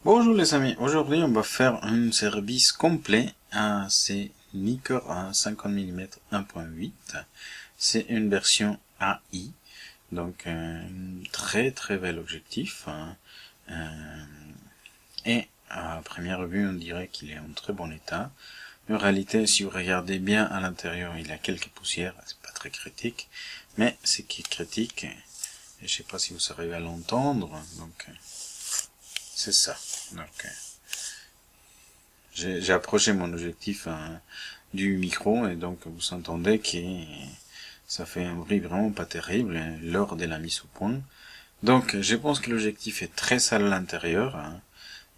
Bonjour les amis, aujourd'hui on va faire un service complet à ces Nikkor 50 mm 1.8. C'est une version AI, donc un très bel objectif. Et à première vue on dirait qu'il est en très bon état. En réalité, si vous regardez bien à l'intérieur, il y a quelques poussières, c'est pas très critique, mais ce qui est critique, et je sais pas si vous arrivez à l'entendre, donc c'est ça. Donc j'ai approché mon objectif du micro et donc vous entendez que ça fait un bruit vraiment pas terrible lors de la mise au point. Donc je pense que l'objectif est très sale à l'intérieur,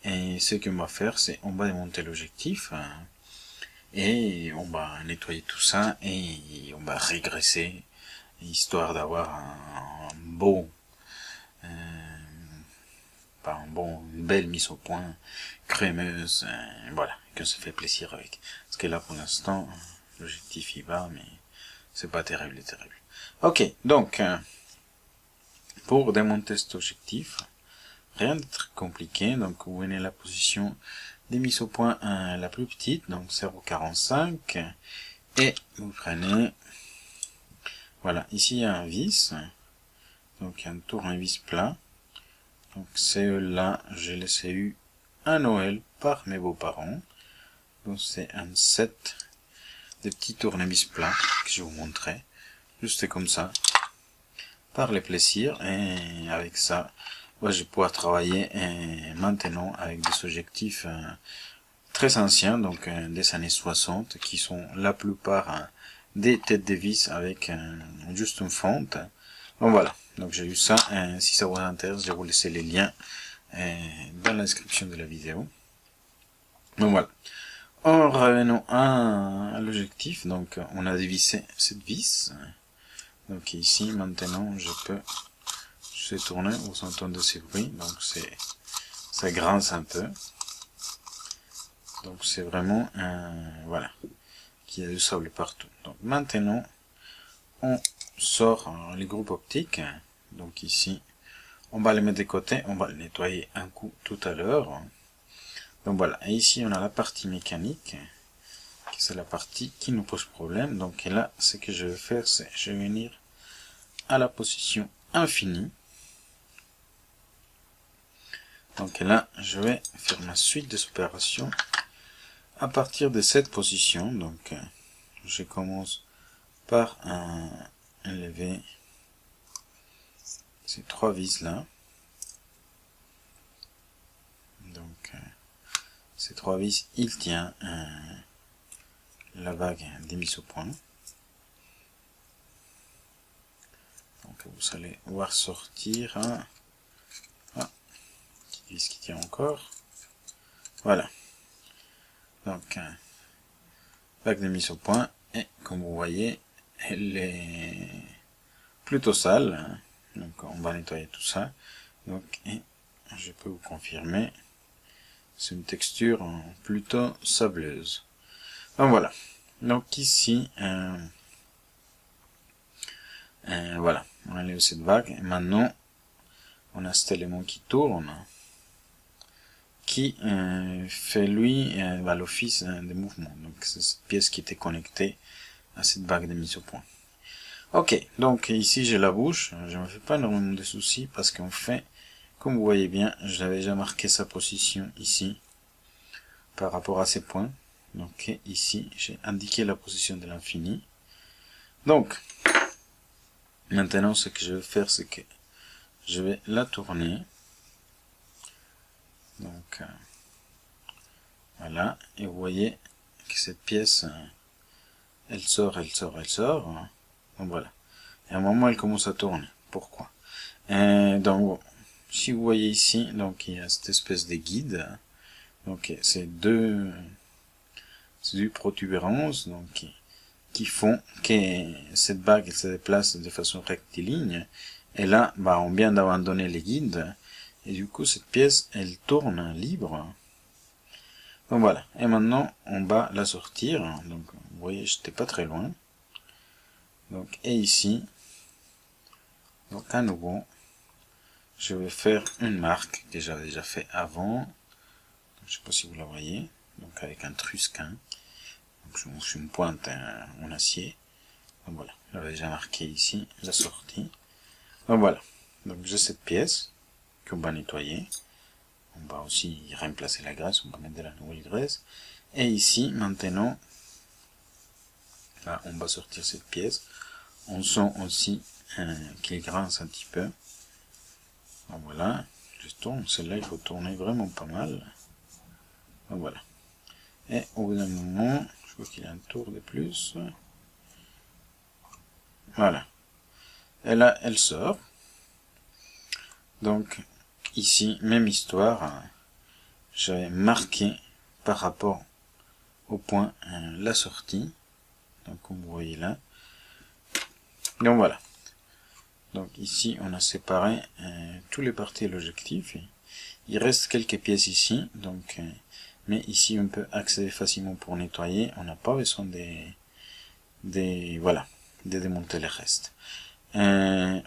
et ce qu'on va faire, c'est on va démonter l'objectif et on va nettoyer tout ça et on va régresser histoire d'avoir un beau une belle mise au point, crémeuse, voilà, qu'on se fait plaisir avec. Parce que là, pour l'instant, l'objectif y va, mais c'est pas terrible. Ok, donc, pour démonter cet objectif, rien de très compliqué, donc vous venez à la position des mises au point la plus petite, donc 0,45, et vous prenez, voilà, ici il y a un vis, donc il y a un tournevis plat. Donc là, je les ai eu à Noël par mes beaux-parents. Donc c'est un set de petits tournevis plats que je vous montrerai. Juste comme ça. Par les plaisirs. Et avec ça, je vais pouvoir travailler maintenant avec des objectifs très anciens, donc des années 60, qui sont la plupart des têtes de vis avec juste une fente. Donc voilà. Donc j'ai eu ça, si ça vous intéresse, je vais vous laisser les liens dans la description de la vidéo. Donc voilà. En revenant à l'objectif, donc on a dévissé cette vis. Donc ici maintenant je vais tourner, vous entendez ces bruits, donc ça grince un peu. Donc c'est vraiment voilà, qu'il y a du sable partout. Donc maintenant on sort les groupes optiques. Donc ici, on va les mettre de côté, on va les nettoyer un coup tout à l'heure. Donc voilà, et ici on a la partie mécanique, qui c'est la partie qui nous pose problème. Donc là, ce que je vais faire, c'est je vais venir à la position infinie. Donc là, je vais faire ma suite des opérations à partir de cette position. Donc je commence par enlever ces trois vis là. Donc ces trois vis, il tient la vague des mises au point. Donc vous allez voir sortir petite vis qui tient encore. Voilà. Donc vague de mise au point, et comme vous voyez, elle est plutôt sale. Donc on va nettoyer tout ça. Donc et je peux vous confirmer, c'est une texture plutôt sableuse. Donc voilà. Donc ici, voilà, on enlève cette vague, et maintenant on a cet élément qui tourne, qui fait lui l'office des mouvements. Donc c'est cette pièce qui était connectée à cette vague de mise au point. Ok, donc ici j'ai la bouche, je ne me fais pas énormément de soucis parce qu'en fait, comme vous voyez bien, j'avais déjà marqué sa position ici par rapport à ces points. Donc ici j'ai indiqué la position de l'infini. Donc maintenant ce que je vais faire, c'est que je vais la tourner. Donc voilà, et vous voyez que cette pièce elle sort. Donc voilà, et à un moment elle commence à tourner. Pourquoi? Donc si vous voyez ici, donc il y a cette espèce de guide. Donc c'est deux protubérances donc qui font que cette bague elle se déplace de façon rectiligne. Et là, on vient d'abandonner les guides. Et du coup, cette pièce, elle tourne libre. Donc voilà. Et maintenant, on va la sortir. Donc, vous voyez, j'étais pas très loin. Donc, et ici, donc à nouveau, je vais faire une marque que j'avais déjà fait avant. je sais pas si vous la voyez, donc avec un trusquin, donc je me pointe en acier, donc voilà, j'avais déjà marqué ici la sortie, donc voilà, donc j'ai cette pièce qu'on va nettoyer, on va aussi remplacer la graisse, on va mettre de la nouvelle graisse, et ici maintenant, là on va sortir cette pièce, on sent aussi qu'il grince un petit peu, donc voilà, je tourne, celle-là il faut tourner vraiment pas mal, donc voilà. Et au bout d'un moment, je vois qu'il y a un tour de plus. Voilà. Et là, elle sort. Donc, ici, même histoire. J'avais marqué par rapport au point la sortie. Donc, comme vous voyez là. Donc, voilà. Donc, ici, on a séparé tous les parties de l'objectif. Il reste quelques pièces ici. Donc, mais ici, on peut accéder facilement pour nettoyer. On n'a pas besoin voilà, de démonter le reste.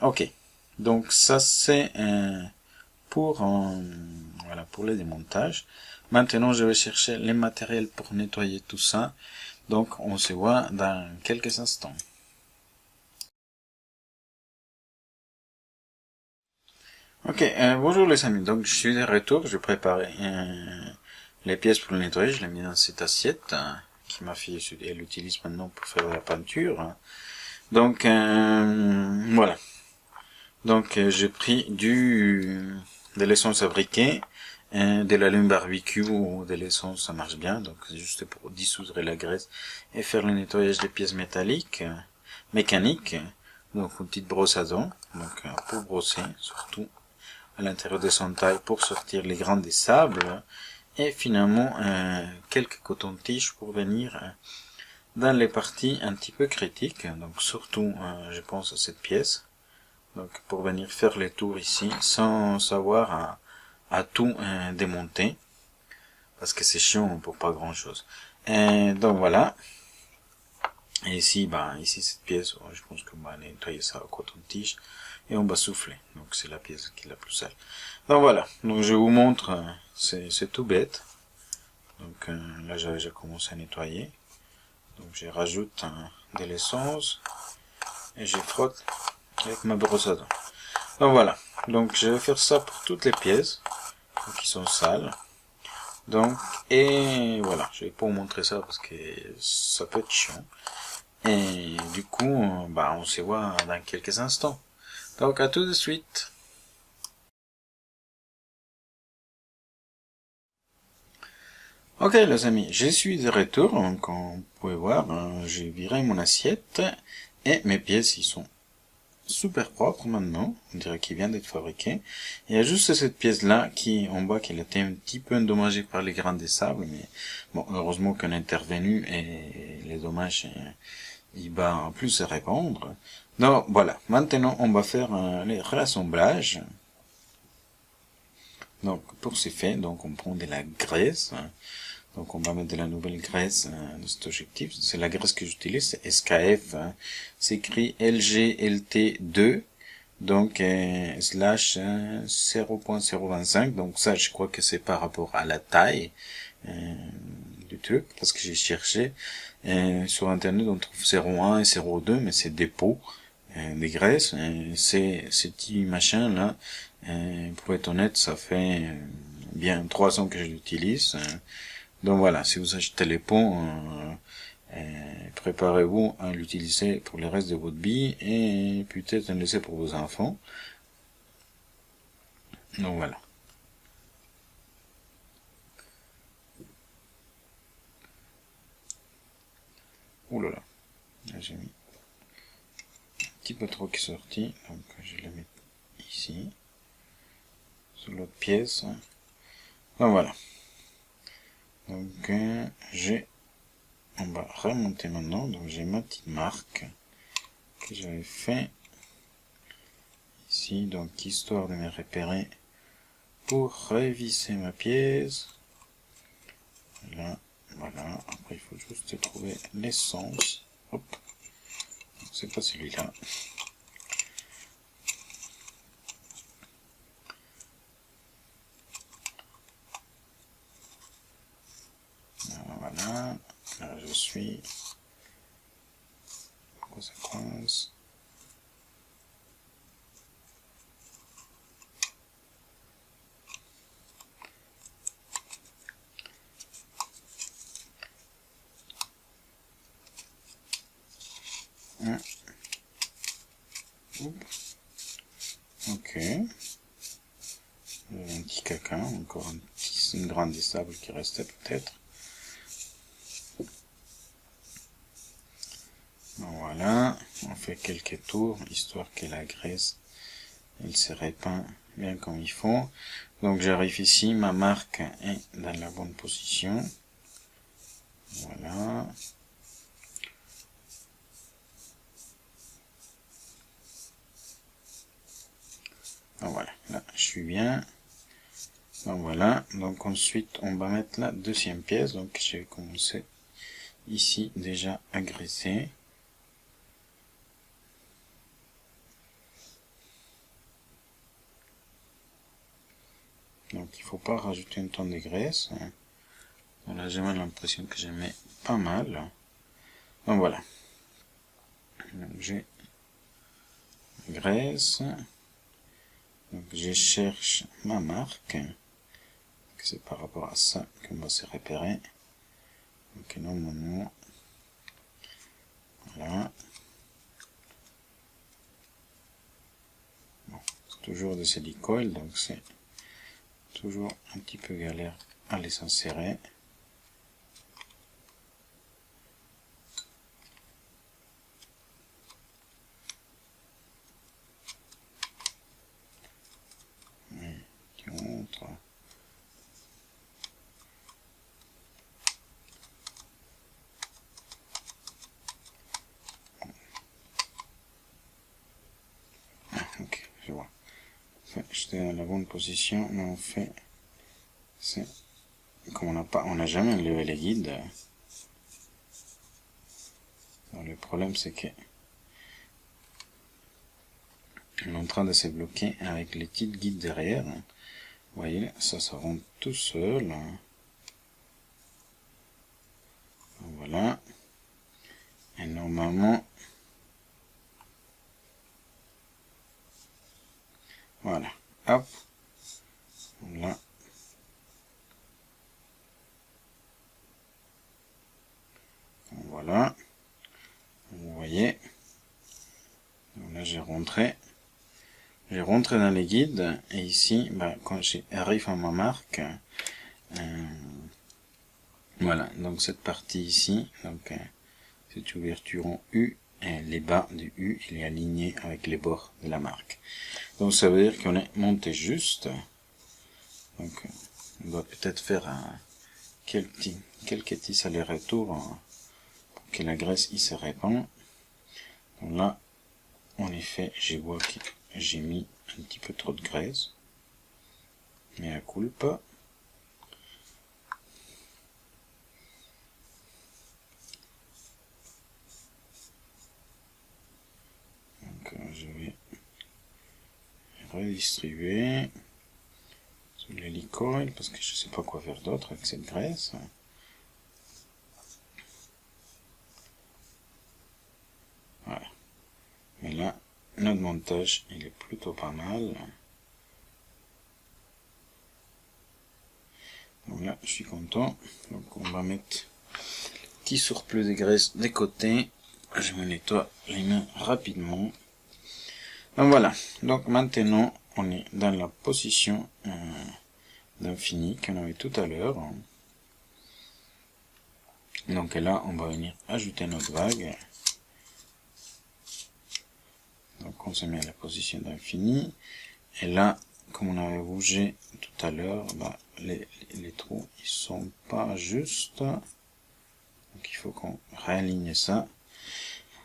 Ok, donc ça c'est voilà, pour le démontage. Maintenant je vais chercher les matériels pour nettoyer tout ça, donc on se voit dans quelques instants. Ok, bonjour les amis, donc je suis de retour, je prépare les pièces pour le nettoyer, je les mis dans cette assiette qui ma fille elle utilise maintenant pour faire de la peinture. Donc voilà. Donc j'ai pris de l'essence à briquet, de l'allume barbecue ou de l'essence, ça marche bien, donc c'est juste pour dissoudre la graisse et faire le nettoyage des pièces métalliques, mécaniques, donc une petite brosse à dents, donc pour brosser, surtout à l'intérieur des entailles pour sortir les grains des sables, et finalement quelques cotons-tiges pour venir dans les parties un petit peu critiques, donc surtout je pense à cette pièce. Donc pour venir faire les tours ici sans savoir à tout démonter parce que c'est chiant pour pas grand chose. Et donc voilà. Et ici, ici cette pièce, je pense qu'on va nettoyer ça au coton-tige et on va souffler. Donc c'est la pièce qui est la plus sale. Donc voilà. Donc je vous montre, c'est tout bête. Donc là j'ai déjà commencé à nettoyer. Donc je rajoute de l'essence et je frotte avec ma brosse à dents. Donc voilà, donc je vais faire ça pour toutes les pièces qui sont sales. Donc, et voilà, je vais pas vous montrer ça parce que ça peut être chiant. Et du coup, on se voit dans quelques instants. Donc à tout de suite. Ok les amis, je suis de retour, donc comme vous pouvez voir, j'ai viré mon assiette et mes pièces ils sont super propre maintenant, on dirait qu'il vient d'être fabriqué. Il y a juste cette pièce là qui, on voit qu'elle a été un petit peu endommagée par les grains des sables, mais bon, heureusement qu'on est intervenu et les dommages, il va plus se répandre. Donc voilà, maintenant on va faire les réassemblages. Donc pour ce fait, donc on prend de la graisse. Donc on va mettre de la nouvelle graisse de cet objectif. C'est la graisse que j'utilise, c'est SKF. C'est écrit LGLT2. Donc slash 0.025. Donc ça, je crois que c'est par rapport à la taille du truc, parce que j'ai cherché sur internet, on trouve 0.1 et 0.2, mais c'est des pots des graisses. C'est ces petits machins là. Pour être honnête, ça fait bien 3 ans que je l'utilise. Donc voilà, si vous achetez les pots, préparez-vous à l'utiliser pour le reste de votre vie et peut-être un laisser pour vos enfants. Donc voilà. Ouh là là, j'ai mis un petit peu trop qui est sorti, donc je le mets ici, sur l'autre pièce. Donc voilà. Donc on va remonter maintenant, donc j'ai ma petite marque que j'avais fait ici, donc histoire de me repérer pour revisser ma pièce. Là, voilà, après il faut juste trouver l'essence. Hop, c'est pas celui-là. Voilà, là je suis. Pourquoi ça coince? Ok. Un petit caca, encore une grande des sables qui restait peut-être. Voilà, on fait quelques tours, histoire que la graisse, elle se répand bien comme il faut. Donc j'arrive ici, ma marque est dans la bonne position. Voilà. Donc voilà, là je suis bien. Donc voilà, donc ensuite on va mettre la deuxième pièce. Donc je vais commencer ici déjà à graisser. Donc il faut pas rajouter une tonne de graisse. Voilà, j'ai même l'impression que je mets pas mal. Donc voilà. Donc j'ai graisse. Donc je cherche ma marque. C'est par rapport à ça qu'on va se repérer. Donc normalement, voilà. Bon, c'est toujours de silicone, donc c'est toujours un petit peu galère à les insérer. Qui montre. Ok, je vois. J'étais dans la bonne position, mais en fait, c'est comme on n'a jamais enlevé les guides. Alors, le problème, c'est que on est en train de se bloquer avec les petites guides derrière. Vous voyez, ça rentre tout seul. Voilà. Et normalement, voilà. Hop. Là. Voilà. Vous voyez. Donc là, j'ai rentré dans les guides. Et ici, bah, quand j'arrive à ma marque, voilà. Donc cette partie ici, donc cette ouverture en U, et les bas du U, il est aligné avec les bords de la marque. Donc ça veut dire qu'on est monté juste. Donc on doit peut-être faire quelques petits allers-retours pour que la graisse y se répand. Donc là, en effet, je vois que j'ai mis un petit peu trop de graisse. Mais à culpa. Donc je vais redistribuer sur l'hélicoïde parce que je ne sais pas quoi faire d'autre avec cette graisse. Voilà. Mais là, notre montage, il est plutôt pas mal. Donc là, je suis content. Donc on va mettre petit surplus de graisse des côtés. Je me nettoie les mains rapidement. Donc voilà. Donc maintenant, on est dans la position d'infini qu'on avait tout à l'heure. Donc là, on va venir ajouter notre vague. Donc on se met à la position d'infini. Et là, comme on avait bougé tout à l'heure, bah, les trous, ils sont pas justes. Donc il faut qu'on réaligne ça.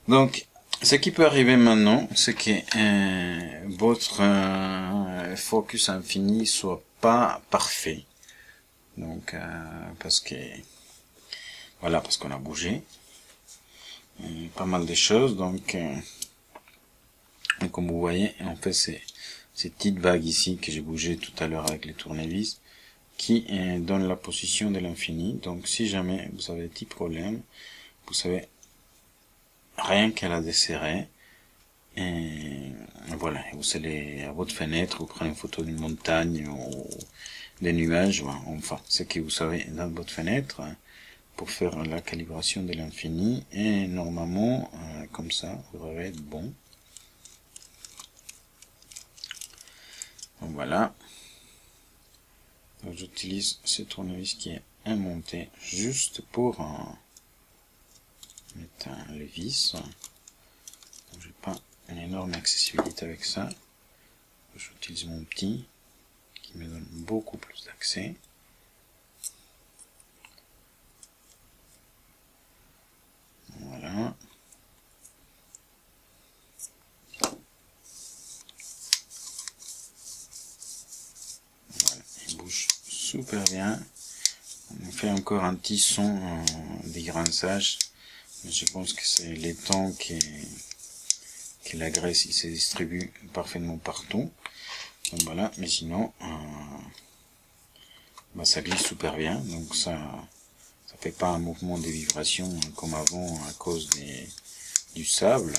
Donc, ce qui peut arriver maintenant, c'est que votre focus infini soit pas parfait. Donc, parce que voilà, parce qu'on a bougé pas mal de choses. Donc, comme vous voyez, en fait, ces petites bagues ici que j'ai bougé tout à l'heure avec les tournevis qui donne la position de l'infini. Donc si jamais vous avez des petits problèmes, vous savez rien qu'à la desserrer, et voilà, vous allez à votre fenêtre, vous prenez une photo d'une montagne ou des nuages, enfin ce que vous savez dans votre fenêtre, pour faire la calibration de l'infini, et normalement comme ça vous devez être bon. Donc voilà, j'utilise ce tournevis qui est aimanté juste pour mettre les vis. J'ai pas une énorme accessibilité avec ça. J'utilise mon petit qui me donne beaucoup plus d'accès. Voilà. Voilà, il bouge super bien. On fait encore un petit son d'égrinçage. Je pense que c'est les temps que la graisse il se distribue parfaitement partout. Donc voilà, mais sinon ça glisse super bien, donc ça fait pas un mouvement de vibration comme avant à cause du sable.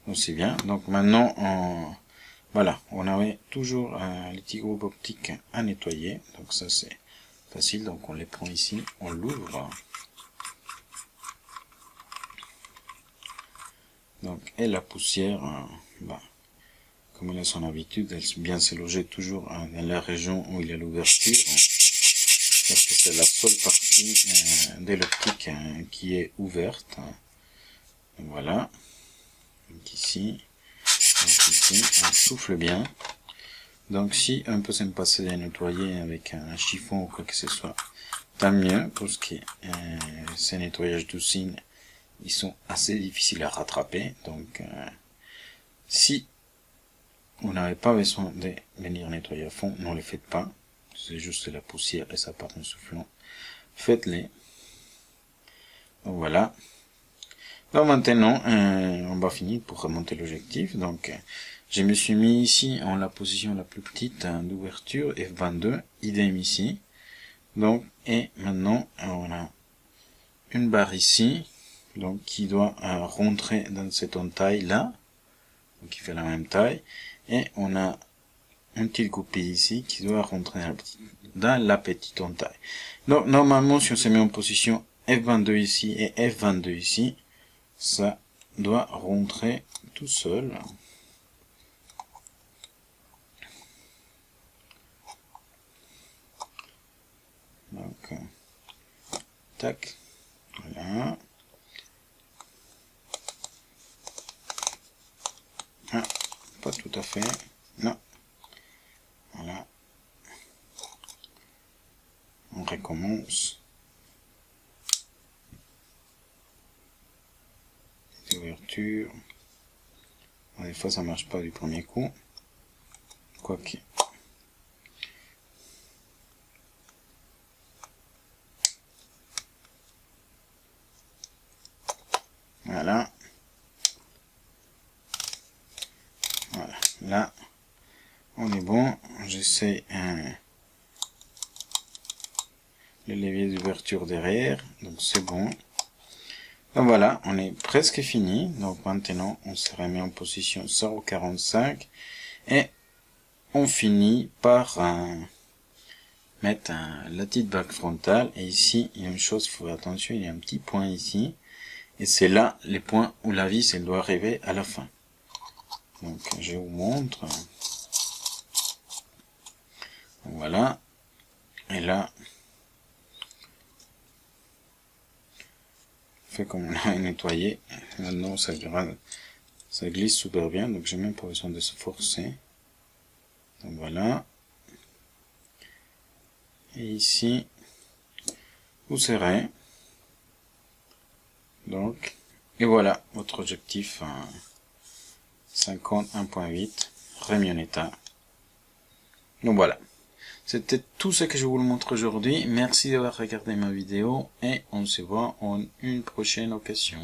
Donc c'est bien. Donc maintenant voilà, on avait toujours les petits groupes optiques à nettoyer, donc ça c'est facile. Donc on les prend ici, on l'ouvre. Donc, et la poussière, comme elle a son habitude, elle bien se loger toujours dans la région où il y a l'ouverture, parce que c'est la seule partie de l'optique qui est ouverte. Donc, voilà. Donc ici, on souffle bien. Donc si on peut se passer à nettoyer avec un chiffon ou quoi que ce soit, tant mieux, parce que ces nettoyages d'usine, ils sont assez difficiles à rattraper. Donc si vous n'avez pas besoin de venir nettoyer à fond, ne le faites pas. C'est juste la poussière et ça part en soufflant. Faites-les. Donc voilà. Donc maintenant, on va finir pour remonter l'objectif. Donc je me suis mis ici en la position la plus petite d'ouverture, F22, idem ici. Donc, et maintenant, on a une barre ici, donc qui doit rentrer dans cette entaille là, donc qui fait la même taille, et on a un petit coupé ici qui doit rentrer dans la petite entaille. Donc normalement si on se met en position F22 ici et F22 ici, ça doit rentrer tout seul. Donc tac, voilà. Ah, pas tout à fait, non. Voilà. On recommence. Ouverture. Des fois ça marche pas du premier coup. Quoique. Voilà. Voilà. Là, on est bon. J'essaie le levier d'ouverture derrière. Donc c'est bon. Donc voilà, on est presque fini. Donc maintenant, on se remet en position 0,45 et on finit par mettre la petite bague frontale. Et ici, il y a une chose, il faut faire attention, il y a un petit point ici. Et c'est là les points où la vis elle doit arriver à la fin. Donc je vous montre. Donc, voilà. Et là, fait comme on l'a nettoyé. Maintenant ça glisse super bien, donc j'ai même pas besoin de se forcer. Donc voilà. Et ici, vous serrez. Donc, et voilà votre objectif 51.8 remis en état. Donc voilà. C'était tout ce que je vous montre aujourd'hui. Merci d'avoir regardé ma vidéo et on se voit en une prochaine occasion.